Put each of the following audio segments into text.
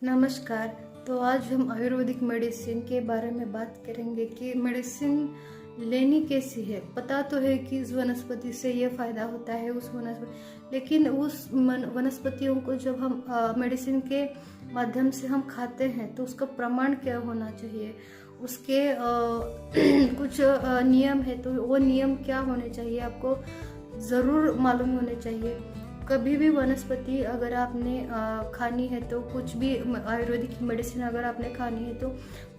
नमस्कार। तो आज हम आयुर्वेदिक मेडिसिन के बारे में बात करेंगे कि मेडिसिन लेनी कैसी है। पता तो है कि इस वनस्पति से ये फायदा होता है उस वनस्पति, लेकिन उस वनस्पतियों को जब हम मेडिसिन के माध्यम से हम खाते हैं तो उसका प्रमाण क्या होना चाहिए, उसके कुछ नियम है, तो वो नियम क्या होने चाहिए आपको ज़रूर मालूम होने चाहिए। कभी भी वनस्पति अगर आपने खानी है तो कुछ भी आयुर्वेदिक मेडिसिन अगर आपने खानी है तो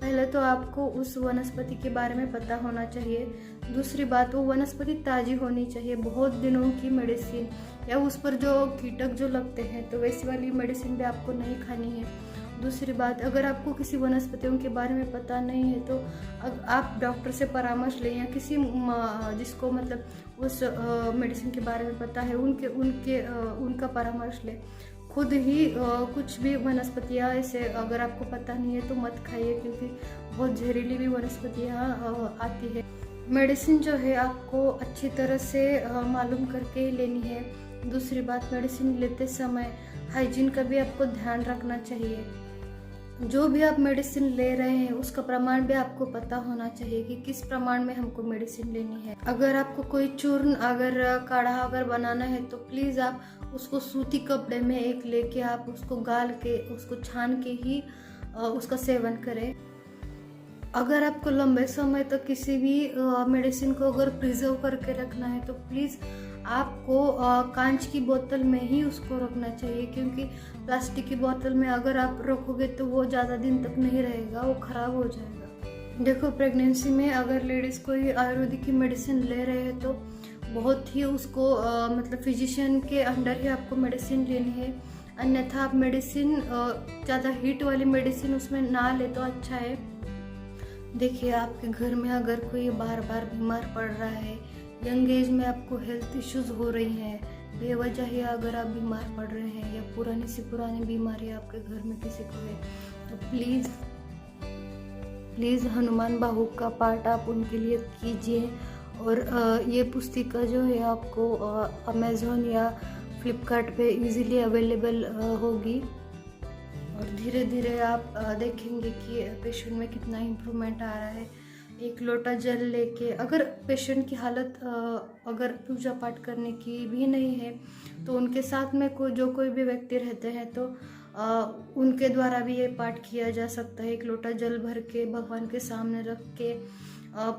पहले तो आपको उस वनस्पति के बारे में पता होना चाहिए। दूसरी बात, वो वनस्पति ताज़ी होनी चाहिए। बहुत दिनों की मेडिसिन या उस पर जो कीटक जो लगते हैं तो वैसी वाली मेडिसिन भी आपको नहीं खानी है। दूसरी बात, अगर आपको किसी वनस्पतियों के बारे में पता नहीं है तो आप डॉक्टर से परामर्श लें या किसी जिसको मतलब उस मेडिसिन के बारे में पता है उनका परामर्श लें। खुद ही कुछ भी वनस्पतियाँ ऐसे अगर आपको पता नहीं है तो मत खाइए, क्योंकि बहुत जहरीली भी वनस्पतियाँ आती है। मेडिसिन जो है आपको अच्छी तरह से मालूम करके लेनी है। दूसरी बात, मेडिसिन लेते समय हाइजीन का भी आपको ध्यान रखना चाहिए। जो भी आप मेडिसिन ले रहे हैं उसका प्रमाण भी आपको पता होना चाहिए कि किस प्रमाण में हमको मेडिसिन लेनी है। अगर आपको कोई चूर्ण अगर काढ़ा अगर बनाना है तो प्लीज़ आप उसको सूती कपड़े में एक लेके आप उसको गाल के उसको छान के ही उसका सेवन करें। अगर आपको लंबे समय तक किसी भी मेडिसिन को अगर प्रिजर्व करके रखना है तो प्लीज़ आपको कांच की बोतल में ही उसको रखना चाहिए, क्योंकि प्लास्टिक की बोतल में अगर आप रखोगे तो वो ज़्यादा दिन तक नहीं रहेगा, वो ख़राब हो जाएगा। देखो, प्रेगनेंसी में अगर लेडीज़ कोई आयुर्वेदिक की मेडिसिन ले रहे हैं तो बहुत ही उसको मतलब फिजिशियन के अंडर ही आपको मेडिसिन लेनी है। अन्यथा आप मेडिसिन ज़्यादा हीट वाली मेडिसिन उसमें ना ले तो अच्छा है। देखिए, आपके घर में अगर कोई बार बार बीमार पड़ रहा है, यंग एज में आपको हेल्थ इश्यूज हो रही हैं, बेवजह ही अगर आप बीमार पड़ रहे हैं या पुरानी से पुरानी बीमारी आपके घर में किसी को है, तो प्लीज़ हनुमान बाहु का पाठ आप उनके लिए कीजिए। और ये पुस्तिका जो है आपको अमेज़ॉन या फ्लिपकार्ट पे इजीली अवेलेबल होगी। और धीरे धीरे आप देखेंगे कि पेशेंट में कितना इम्प्रूवमेंट आ रहा है। एक लोटा जल लेके, अगर पेशेंट की हालत अगर पूजा पाठ करने की भी नहीं है तो उनके साथ में जो कोई भी व्यक्ति रहते हैं तो उनके द्वारा भी ये पाठ किया जा सकता है। एक लोटा जल भर के भगवान के सामने रख के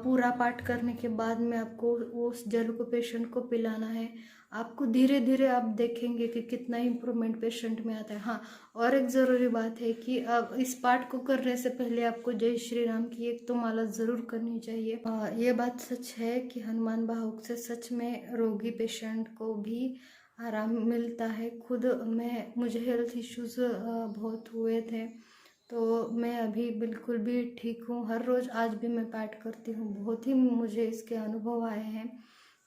पूरा पाठ करने के बाद में आपको उस जल को पेशेंट को पिलाना है। आपको धीरे धीरे आप देखेंगे कि कितना इम्प्रूवमेंट पेशेंट में आता है। हाँ, और एक ज़रूरी बात है कि अब इस पाठ को करने से पहले आपको जय श्री राम की एक तो माला ज़रूर करनी चाहिए। ये बात सच है कि हनुमान बाहुक से सच में रोगी पेशेंट को भी आराम मिलता है। खुद मुझे हेल्थ इश्यूज बहुत हुए थे, तो मैं अभी बिल्कुल भी ठीक हूँ। हर रोज़ आज भी मैं पाठ करती हूँ। बहुत ही मुझे इसके अनुभव आए हैं।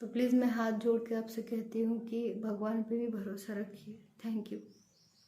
तो प्लीज़ मैं हाथ जोड़ के आपसे कहती हूँ कि भगवान पे भी भरोसा रखिए। Thank you.